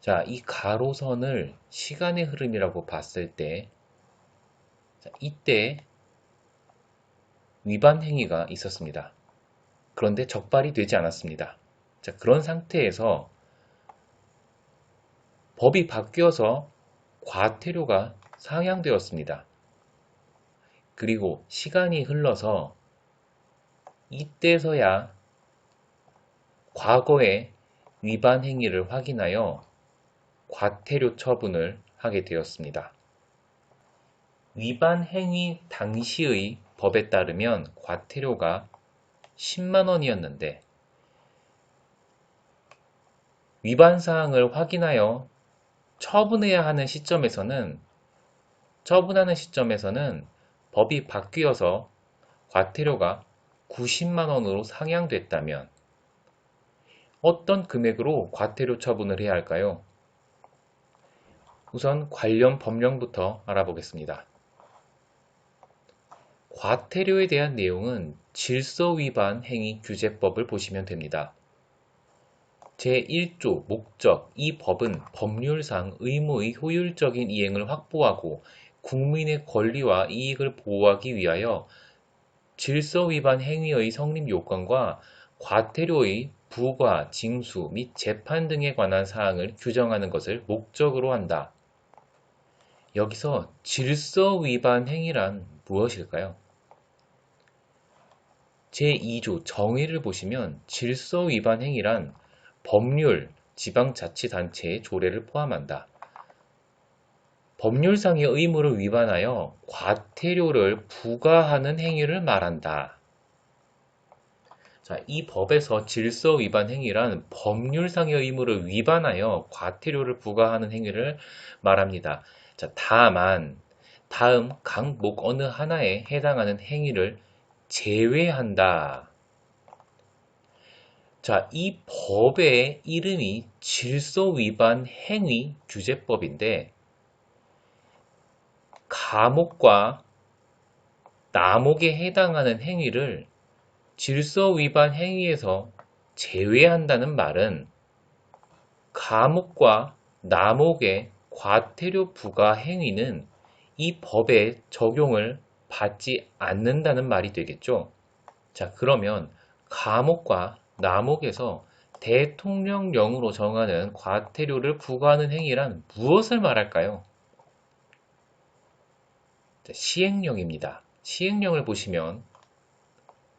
자, 이 가로선을 시간의 흐름이라고 봤을 때, 자, 이때 위반 행위가 있었습니다. 그런데 적발이 되지 않았습니다. 자, 그런 상태에서 법이 바뀌어서 과태료가 상향되었습니다. 그리고 시간이 흘러서 이때서야 과거의 위반 행위를 확인하여 과태료 처분을 하게 되었습니다. 위반 행위 당시의 법에 따르면 과태료가 10만 원이었는데 위반 사항을 확인하여 처분해야 하는 처분하는 시점에서는 법이 바뀌어서 과태료가 90만 원으로 상향됐다면 어떤 금액으로 과태료 처분을 해야 할까요? 우선 관련 법령부터 알아보겠습니다. 과태료에 대한 내용은 질서위반 행위 규제법을 보시면 됩니다. 제1조 목적 이 법은 법률상 의무의 효율적인 이행을 확보하고 국민의 권리와 이익을 보호하기 위하여 질서위반 행위의 성립 요건과 과태료의 부과, 징수 및 재판 등에 관한 사항을 규정하는 것을 목적으로 한다. 여기서 질서위반 행위란 무엇일까요? 제2조 정의를 보시면 질서위반 행위란 법률, 지방자치단체의 조례를 포함한다. 법률상의 의무를 위반하여 과태료를 부과하는 행위를 말한다. 자, 이 법에서 질서위반 행위란 법률상의 의무를 위반하여 과태료를 부과하는 행위를 말합니다. 자, 다만 다음 강목 어느 하나에 해당하는 행위를 제외한다. 자, 이 법의 이름이 질서위반 행위 규제법인데 가목과 나목에 해당하는 행위를 질서위반 행위에서 제외한다는 말은 가목과 나목의 과태료 부과 행위는 이 법에 적용을 받지 않는다는 말이 되겠죠. 자, 그러면 가목과 나목에서 대통령령으로 정하는 과태료를 부과하는 행위란 무엇을 말할까요? 자, 시행령입니다. 시행령을 보시면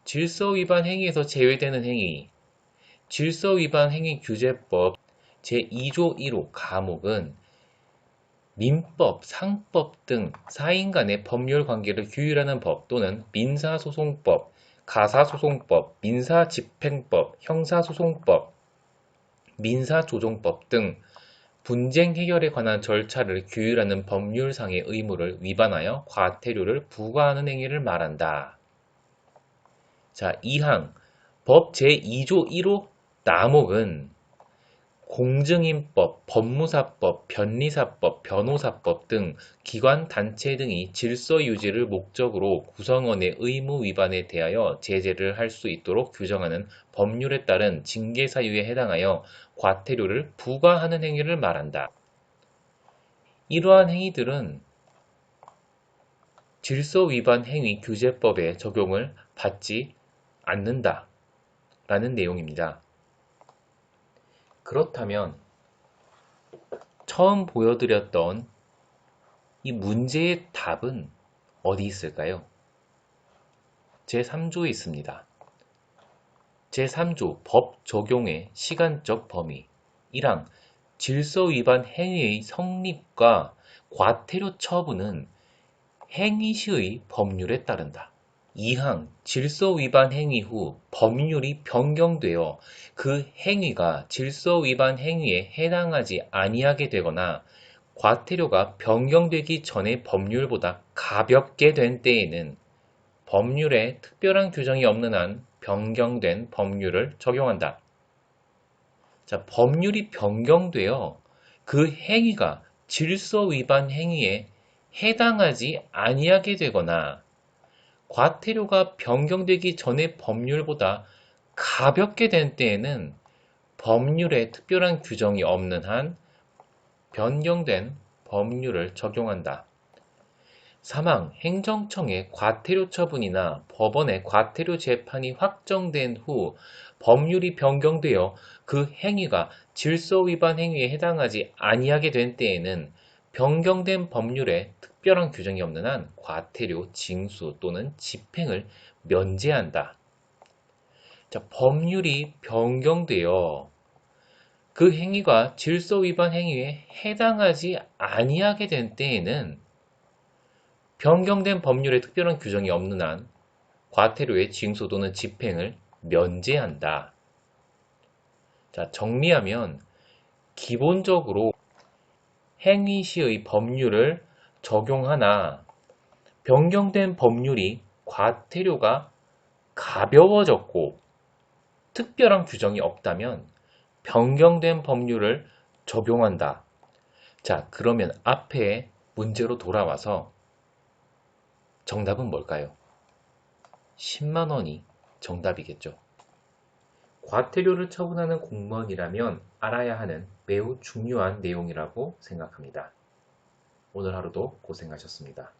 질서위반 행위에서 제외되는 행위, 질서위반 행위 규제법 제2조 1호 가목은 민법, 상법 등 사인 간의 법률 관계를 규율하는 법 또는 민사소송법, 가사소송법, 민사집행법, 형사소송법, 민사조정법 등 분쟁 해결에 관한 절차를 규율하는 법률상의 의무를 위반하여 과태료를 부과하는 행위를 말한다. 자, 2항 법 제2조 1호 나목은 공증인법, 법무사법, 변리사법, 변호사법 등 기관, 단체 등이 질서 유지를 목적으로 구성원의 의무 위반에 대하여 제재를 할 수 있도록 규정하는 법률에 따른 징계 사유에 해당하여 과태료를 부과하는 행위를 말한다. 이러한 행위들은 질서 위반 행위 규제법에 적용을 받지 않는다 라는 내용입니다. 그렇다면 처음 보여드렸던 이 문제의 답은 어디 있을까요? 제3조에 있습니다. 제3조 법 적용의 시간적 범위 1항 질서 위반 행위의 성립과 과태료 처분은 행위 시의 법률에 따른다. 2항 질서 위반 행위 후 법률이 변경되어 그 행위가 질서 위반 행위에 해당하지 아니하게 되거나 과태료가 변경되기 전의 법률보다 가볍게 된 때에는 법률에 특별한 규정이 없는 한 변경된 법률을 적용한다. 자, 법률이 변경되어 그 행위가 질서 위반 행위에 해당하지 아니하게 되거나 과태료가 변경되기 전의 법률보다 가볍게 된 때에는 법률에 특별한 규정이 없는 한 변경된 법률을 적용한다. 사망, 행정청의 과태료 처분이나 법원의 과태료 재판이 확정된 후 법률이 변경되어 그 행위가 질서 위반 행위에 해당하지 아니하게 된 때에는 변경된 법률에 특별한 규정이 없는 한 과태료, 징수 또는 집행을 면제한다. 자, 법률이 변경되어 그 행위가 질서 위반 행위에 해당하지 아니하게 된 때에는 변경된 법률에 특별한 규정이 없는 한 과태료의 징수 또는 집행을 면제한다. 자, 정리하면 기본적으로 행위 시의 법률을 적용하나 변경된 법률이 과태료가 가벼워졌고 특별한 규정이 없다면 변경된 법률을 적용한다. 자, 그러면 앞에 문제로 돌아와서 정답은 뭘까요? 10만 원이 정답이겠죠. 과태료를 처분하는 공무원이라면 알아야 하는 매우 중요한 내용이라고 생각합니다. 오늘 하루도 고생하셨습니다.